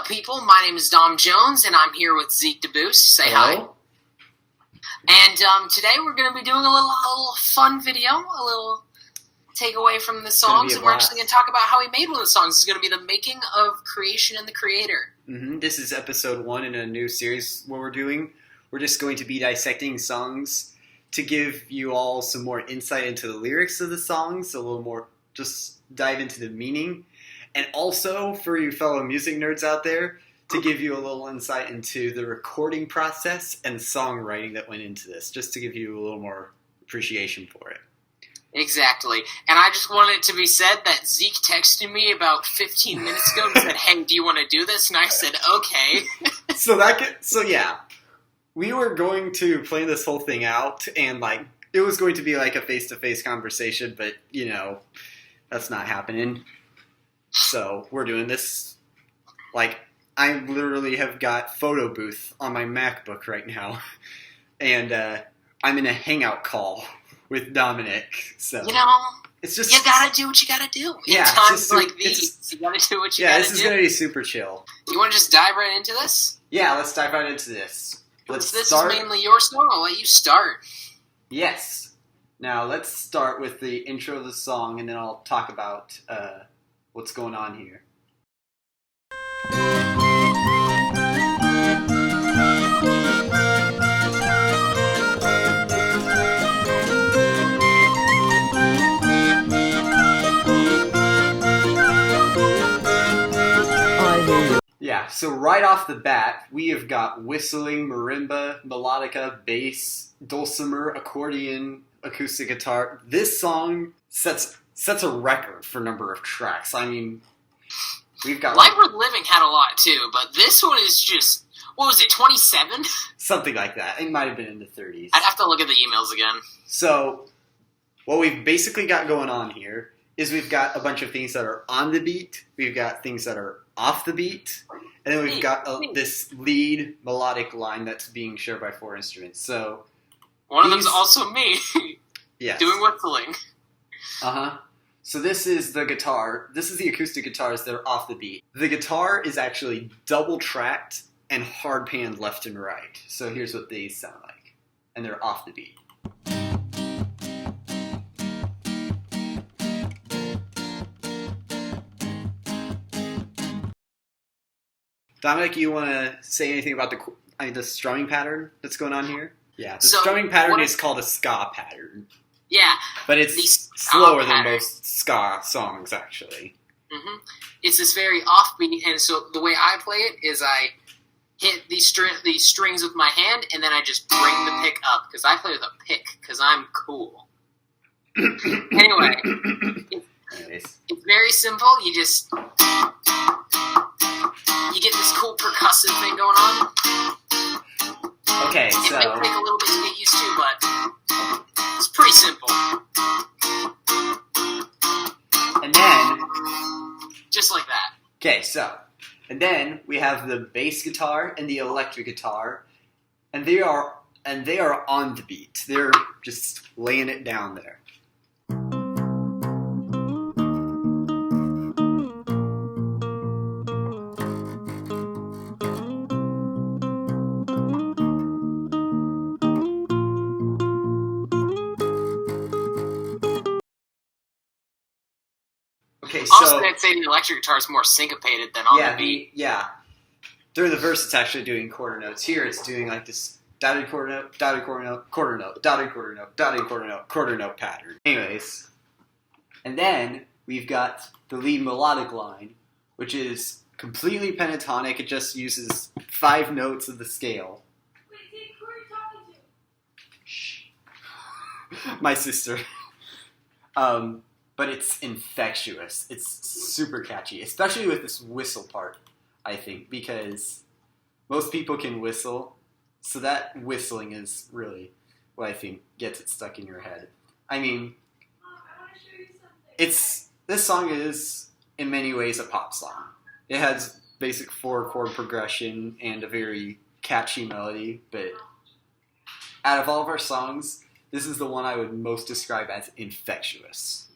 people? My name is Dom Jones, and I'm here with Zeke DeBoest. Say Hello. Hi. And today we're going to be doing a little fun video, a little takeaway from the songs, and we're actually going to talk about how he made one of the songs. It's going to be the making of creation and the creator. Mm-hmm. This is episode 1 in a new series. What we're doing, we're just going to be dissecting songs to give you all some more insight into the lyrics of the songs, a little more, just dive into the meaning. And also, for you fellow music nerds out there, to give you a little insight into the recording process and songwriting that went into this, just to give you a little more appreciation for it. Exactly. And I just want it to be said that Zeke texted me about 15 minutes ago and said, hey, do you want to do this? And I said, okay. So yeah, we were going to plan this whole thing out, and it was going to be like a face-to-face conversation, but, that's not happening. So we're doing this, I literally have got photo booth on my MacBook right now, and I'm in a hangout call with Dominik. So it's just, you gotta do what you gotta do. In times like these, you gotta do what you gotta do. Yeah, this is gonna be super chill. You want to just dive right into this? Yeah, let's dive right into this. This is mainly your song. I'll let you start. Yes. Now let's start with the intro of the song, and then I'll talk about what's going on here. Yeah, so right off the bat, we have got whistling, marimba, melodica, bass, dulcimer, accordion, acoustic guitar. This song sets a record for number of tracks. I mean, we've got... Life Worth Living had a lot, too, but this one is just... What was it, 27? Something like that. It might have been in the 30s. I'd have to look at the emails again. So, what we've basically got going on here is we've got a bunch of things that are on the beat, we've got things that are off the beat, and then we've got this lead melodic line that's being shared by 4 instruments. So one of them's also me. Yes. Doing whistling. Uh-huh. So this is the guitar. This is the acoustic guitars that are off the beat. The guitar is actually double-tracked and hard-panned left and right. So here's what they sound like. And they're off the beat. Dominik, you want to say anything about the strumming pattern that's going on here? Yeah, the strumming pattern is called a ska pattern. Yeah. But it's slower than most ska songs, actually. Mm-hmm. It's this very offbeat, and so the way I play it is I hit these strings with my hand, and then I just bring the pick up, because I play with a pick, because I'm cool. Anyway, it's very simple. You get this cool percussive thing going on. Okay, It may take a little bit to get used to, but it's pretty simple. And then... Just like that. Okay, and then we have the bass guitar and the electric guitar, and they are on the beat. They're just laying it down there. Okay, also, I'd say the electric guitar is more syncopated than on the beat. During the verse, it's actually doing quarter notes. Here, it's doing like this dotted quarter note, dotted quarter note, quarter note, dotted quarter note, dotted quarter note pattern. Anyways, and then we've got the lead melodic line, which is completely pentatonic. It just uses 5 notes of the scale. Wait, who are you talking to? Shh. My sister. But it's infectious. It's super catchy, especially with this whistle part, I think, because most people can whistle, so that whistling is really what I think gets it stuck in your head. I mean, I want to show you something. This song is, in many ways, a pop song. It has basic 4-chord progression and a very catchy melody, but out of all of our songs, this is the one I would most describe as infectious.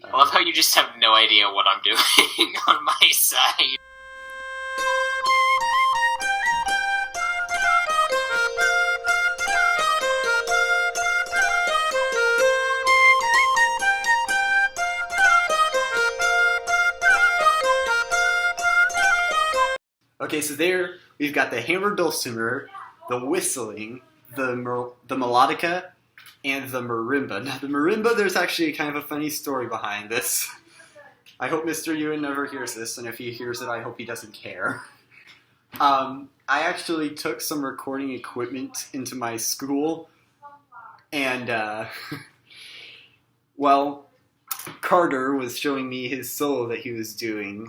I love how you just have no idea what I'm doing on my side. Okay, so there we've got the hammered dulcimer, the whistling, the melodica, and the marimba. Now, the marimba, there's actually kind of a funny story behind this. I hope Mr. Ewan never hears this, and if he hears it, I hope he doesn't care. I actually took some recording equipment into my school, and, well, Carter was showing me his solo that he was doing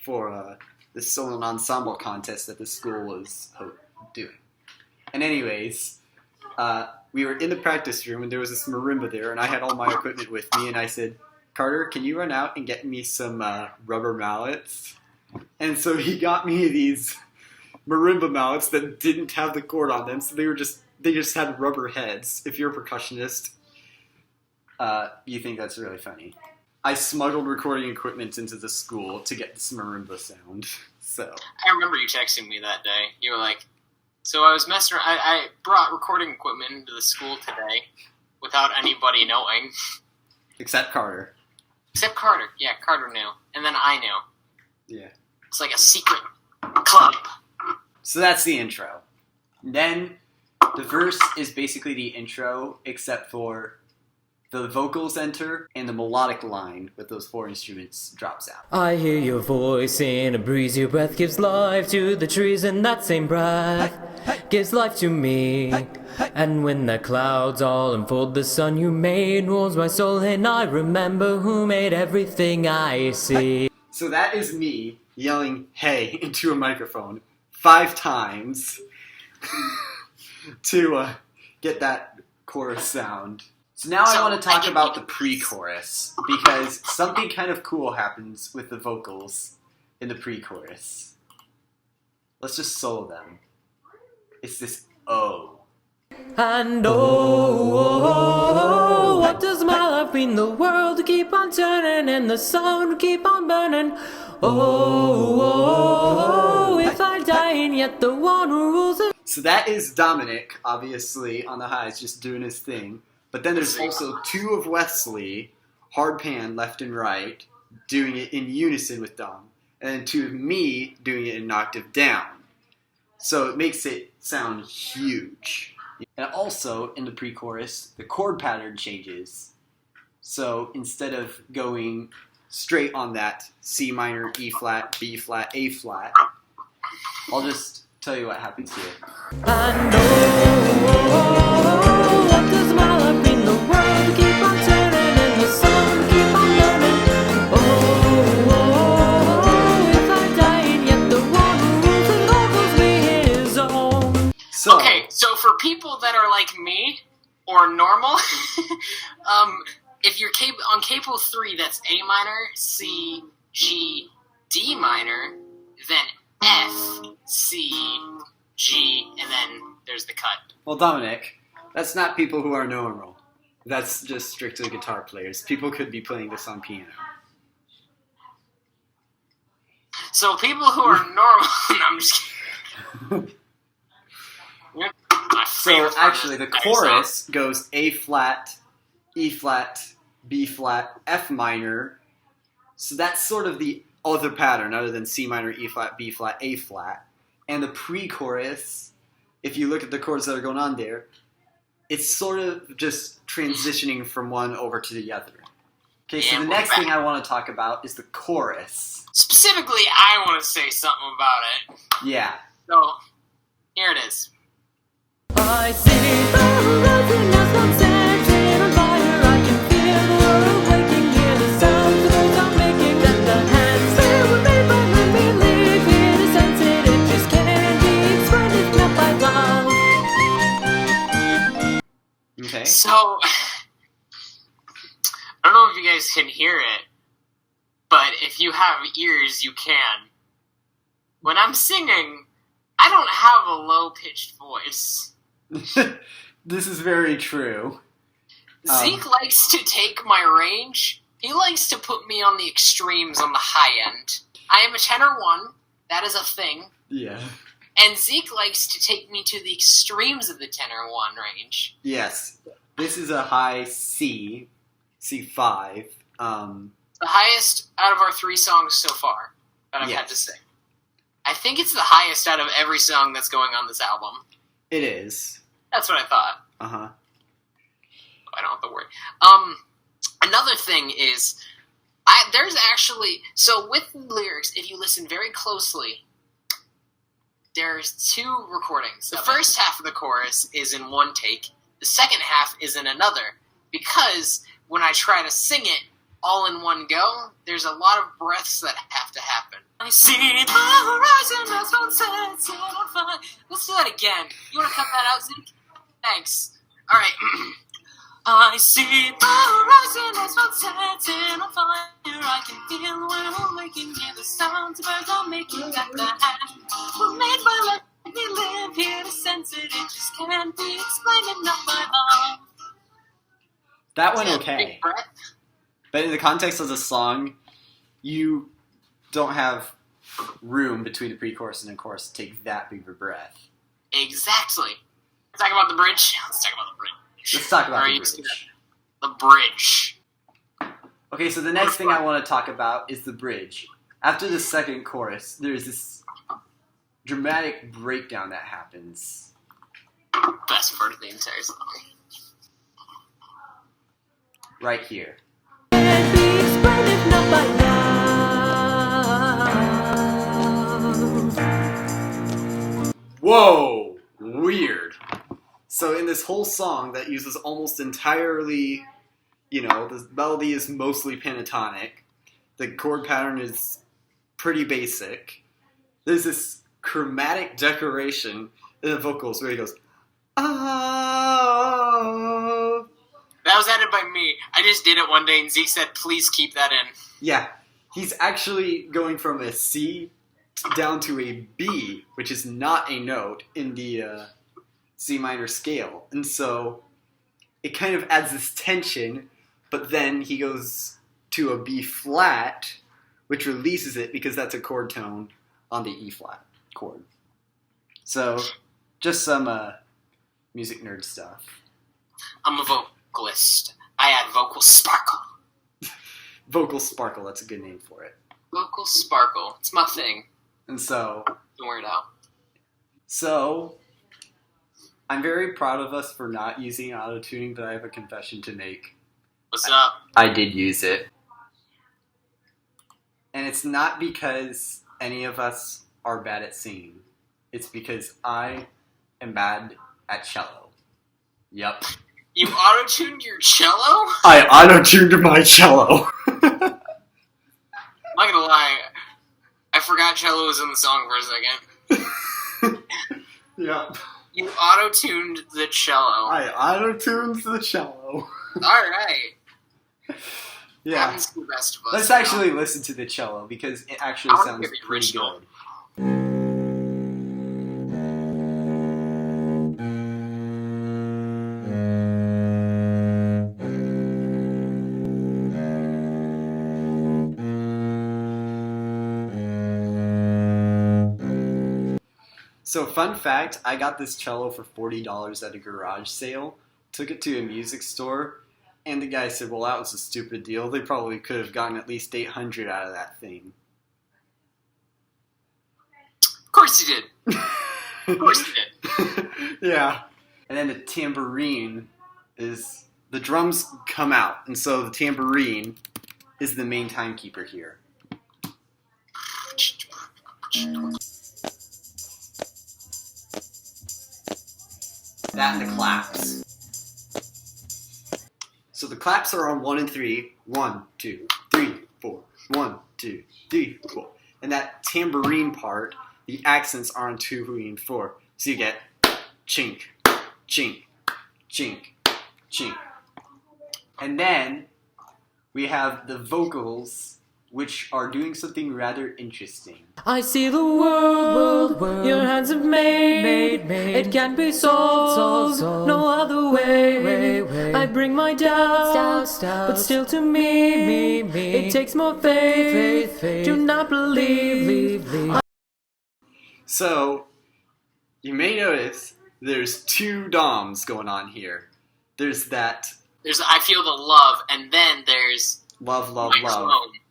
for the solo and ensemble contest that the school was doing. And anyways, we were in the practice room, and there was this marimba there, and I had all my equipment with me, and I said, Carter, can you run out and get me some rubber mallets? And so he got me these marimba mallets that didn't have the cord on them, so they just had rubber heads. If you're a percussionist, you think that's really funny. I smuggled recording equipment into the school to get this marimba sound. So I remember you texting me that day. You were like, so I was messing around. I brought recording equipment into the school today without anybody knowing. Except Carter. Except Carter. Yeah, Carter knew. And then I knew. Yeah. It's like a secret club. So that's the intro. Then the verse is basically the intro, except for the vocals enter and the melodic line with those 4 instruments drops out. I hear your voice in a breeze, your breath gives life to the trees, and that same breath gives life to me. And when the clouds all unfold, the sun you made warms my soul, and I remember who made everything I see. So that is me yelling "hey" into a microphone 5 times to get that chorus sound. So now I want to talk about the pre-chorus, because something kind of cool happens with the vocals in the pre-chorus. Let's just solo them. It's this O. And oh, what does my life mean? The world to keep on turning and the sun to keep on burning. Oh, if I die and yet the one who rules it. So that is Dominik, obviously, on the highs, just doing his thing. But then there's also 2 of Wesley, hard pan, left and right, doing it in unison with Dom. And then 2 of me doing it an octave down. So it makes it sound huge. And also, in the pre-chorus, the chord pattern changes. So instead of going straight on that C minor, E flat, B flat, A flat, I'll just tell you what happens here. And oh, what does my life mean? The world to keep on turning and the sun to keep on burning. Oh, if I die and yet the one who rules and governs me his own. Okay, so for people that are like me, or normal, if you're on capo 3, that's A minor, C, G, D minor, then F, C, G, and then there's the cut. Well, Dominik, that's not people who are normal. That's just strictly guitar players. People could be playing this on piano. So people who are normal... No, I'm just kidding. So actually, the chorus goes A flat, E flat, B flat, F minor. So that's sort of the other pattern other than C minor, E flat, B flat, A flat. And the pre-chorus, if you look at the chords that are going on there, it's sort of just transitioning from one over to the other. Okay, so the next thing I want to talk about is the chorus. Specifically, I want to say something about it. Yeah. So, here it is. I see the horizon as one setting on fire. I can feel the world waking, hear the sounds of those I'm making. That the hands that were made by me believe here to sense it. It just can't be explained if not by love. Okay. So, I don't know if you guys can hear it, but if you have ears, you can. When I'm singing, I don't have a low-pitched voice. This is very true. Zeke likes to take my range. He likes to put me on the extremes on the high end. I am a tenor 1. That is a thing. Yeah. And Zeke likes to take me to the extremes of the tenor 1 range. Yes. This is a high C, C5. The highest out of our 3 songs so far that I've had to sing. I think it's the highest out of every song that's going on this album. It is. That's what I thought. Uh-huh. I don't have the word. Another thing is, there's actually, so with lyrics, if you listen very closely, there's 2 recordings. The first half of the chorus is in one take. The second half is in another. Because when I try to sing it all in one go, there's a lot of breaths that have to happen. I see the horizon as one sets on fire. Let's do that again. You want to cut that out, Zeke? Thanks. All right. I see the horizon as one sets on fire. I can feel when I'm waking, hear the sounds of birds are making at the hat. We're made by let me live here to sense it. It just can't be explained enough by how. That one okay. But in the context of the song, you don't have room between the pre-chorus and the chorus to take that big of a breath. Exactly. Let's talk about the bridge. Let's talk about the bridge. Let's talk about the bridge. The bridge. Okay, so the next thing I want to talk about is the bridge. After the second chorus, there's this dramatic breakdown that happens. Best part of the entire song. Right here. Can't be explained if not by now. Whoa! Weird. So in this whole song that uses almost entirely, the melody is mostly pentatonic. The chord pattern is pretty basic. There's this chromatic decoration in the vocals where he goes, ah. That was added by me. I just did it one day and Zeke said, please keep that in. Yeah. He's actually going from a C down to a B, which is not a note in the C minor scale. And so it kind of adds this tension, but then he goes to a B flat, which releases it because that's a chord tone on the E flat chord. So just some music nerd stuff. I'm a vocalist. I add vocal sparkle. Vocal sparkle, that's a good name for it. Vocal sparkle. It's my thing. And so... Don't wear it out. So, I'm very proud of us for not using auto-tuning, but I have a confession to make. What's up? I did use it. And it's not because any of us are bad at singing. It's because I am bad at cello. Yep. You auto-tuned your cello? I auto-tuned my cello. I'm not gonna lie. I forgot cello was in the song for a second. Yep. You auto-tuned the cello. I auto-tuned the cello. Alright. Yeah. Happens to the best of us. Let's actually listen to the cello because it actually sounds pretty good. So fun fact, I got this cello for $40 at a garage sale, took it to a music store, and the guy said, well, that was a stupid deal. They probably could have gotten at least $800 out of that thing. Of course he did. Of course he did. Yeah. And then the tambourine is, the drums come out, and so the tambourine is the main timekeeper here. That and the claps. So the claps are on 1 and 3. 1, 2, 3, 4. 1, 2, 3, 4. And that tambourine part, the accents are on 2, 3, and 4. So you get chink, chink, chink, chink. And then we have the vocals, which are doing something rather interesting. I see the world, your hands have made. It can't be solved, no other way. I bring my doubts, but still to me, it takes more faith. Do not believe. So, you may notice there's 2 DOMs going on here. There's that... There's I feel the love, and then there's... Love.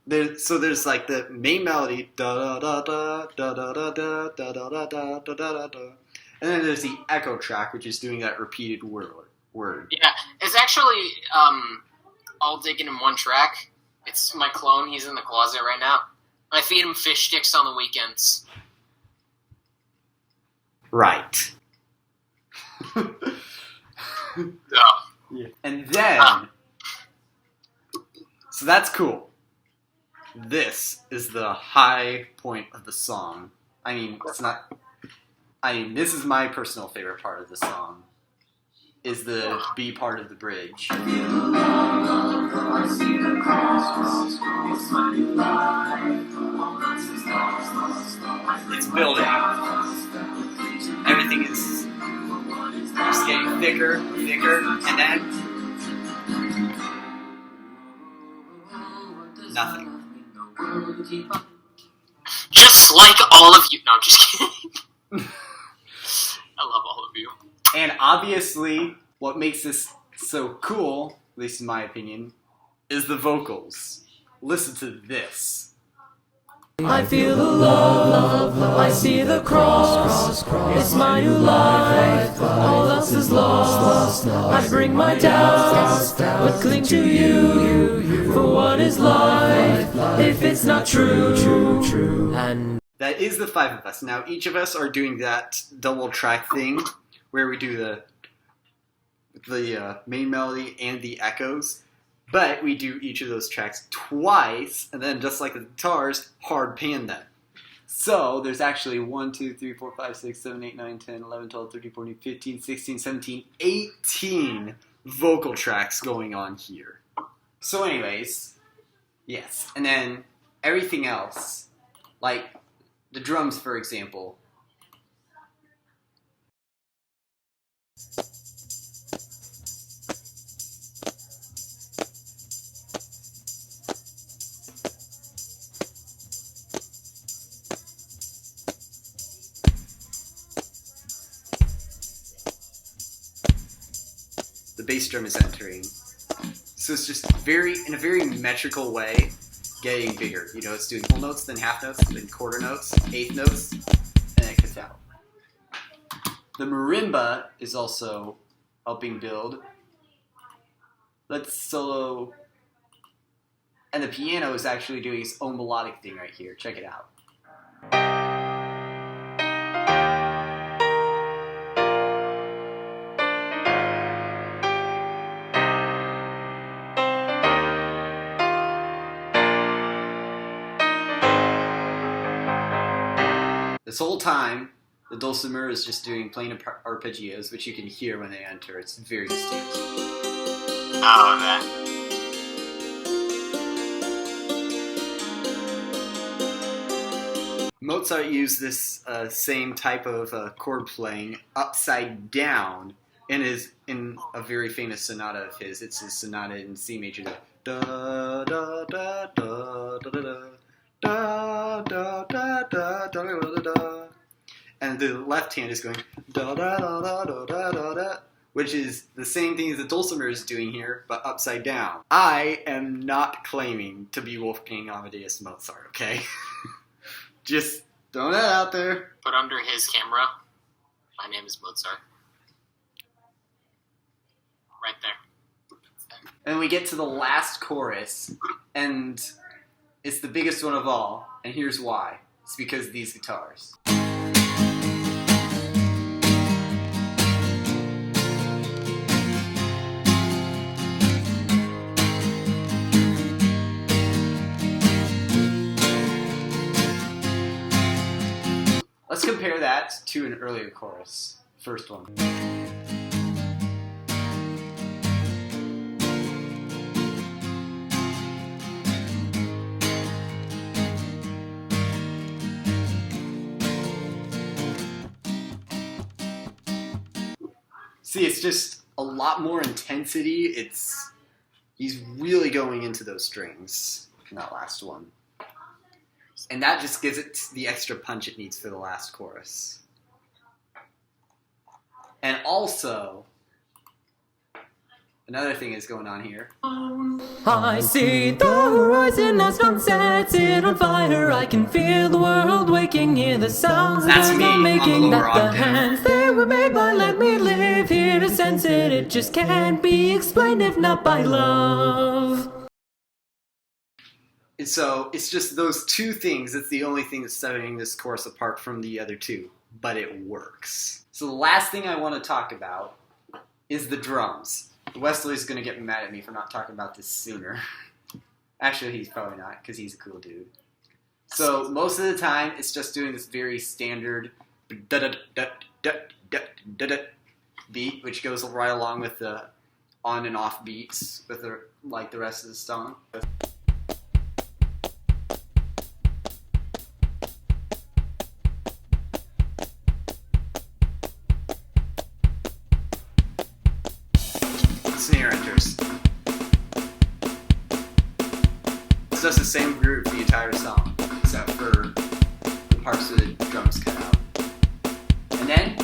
there's like the main melody, da da da da da da da da da da da da da da, and then there's the echo track, which is doing that repeated word. Yeah, it's actually all taken in one track. It's my clone. He's in the closet right now. I feed him fish sticks on the weekends. Right. Yeah. And then, so that's cool. This is the high point of the song. I mean, this is my personal favorite part of the song, is the B part of the bridge. It's building. Everything is just getting thicker, and then nothing. Just like all of you. No, I'm just kidding. I love all of you. And obviously, what makes this so cool, at least in my opinion, is the vocals. Listen to this. I feel the love, I see the cross, it's my new life, all else is lost, I bring my doubts, but cling to you, for what is life, if it's not true, and that is the five of us. Now, each of us are doing that double track thing, where we do the main melody and the echoes. But we do each of those tracks twice, and then just like the guitars, hard pan them. So there's actually 1, 2, 3, 4, 5, 6, 7, 8, 9, 10, 11, 12, 13, 14, 15, 16, 17, 18 vocal tracks going on here. So anyways, yes. And then everything else, like the drums, for example. The bass drum is entering. So it's just in a very metrical way, getting bigger. You know, it's doing whole notes, then half notes, then quarter notes, eighth notes, and then it cuts out. The marimba is also helping build. Let's solo. And the piano is actually doing its own melodic thing right here. Check it out. This whole time, the Dulcimer is just doing plain arpeggios, which you can hear when they enter. It's very distinct. Oh, that. Mozart used this same type of chord playing upside down in a very famous sonata of his. It's his sonata in C major. Da da da da da da da. Da, da, da, da, da, da, da, da. And the left hand is going da da da da da da da da, which is the same thing as the Dulcimer is doing here, but upside down. I am not claiming to be Wolfgang Amadeus Mozart, okay? Just throwing that out there. But under his camera, my name is Mozart. Right there. And we get to the last chorus, and it's the biggest one of all, and here's why. It's because of these guitars. Let's compare that to an earlier chorus. First one. See, it's just a lot more intensity. He's really going into those strings in that last one. And that just gives it the extra punch it needs for the last chorus. And also, Another thing is going on here. I see the horizon as dawn sets it on fire. I can feel the world waking, hear the sounds That's that me are on the making. lower That the octave. hands they were made by let me live here to sense it. It just can't be explained if not by love. And so it's just those two things. It's the only thing that's setting this chorus apart from the other two. But it works. So the last thing I want to talk about is the drums. Wesley's going to get mad at me for not talking about this sooner. Actually, he's probably not, because he's a cool dude. So most of the time, it's just doing this very standard beat, which goes right along with the on and off beats with the, like the rest of the song. Snare enters. It's just the same groove the entire song, except for the parts of the drums cut out. And then,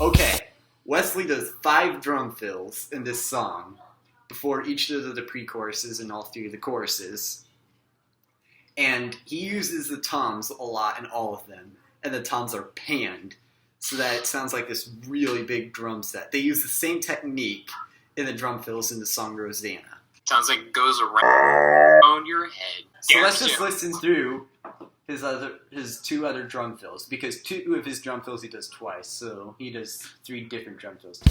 okay, Wesley does 5 drum fills in this song before each of the pre-choruses and all 3 of the choruses. And he uses the toms a lot in all of them, and the toms are panned, so that it sounds like this really big drum set. They use the same technique in the drum fills in the song Rosanna. Sounds like it goes around your head. So let's just listen through his 2 other drum fills, because 2 of his drum fills he does twice, so he does 3 different drum fills.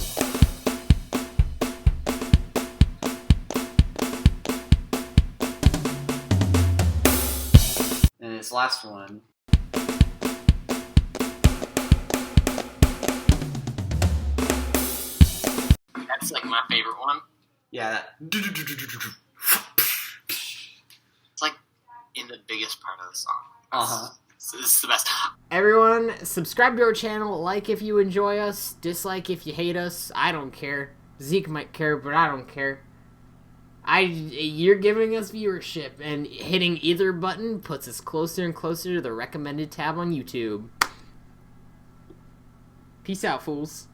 And his last one. That's like my favorite one. Yeah. It's like in the biggest part of the song. Uh-huh. This is the best. Everyone, subscribe to our channel, like if you enjoy us, dislike if you hate us. I don't care. Zeke might care, but I don't care. You're giving us viewership, and hitting either button puts us closer and closer to the recommended tab on YouTube. Peace out, fools.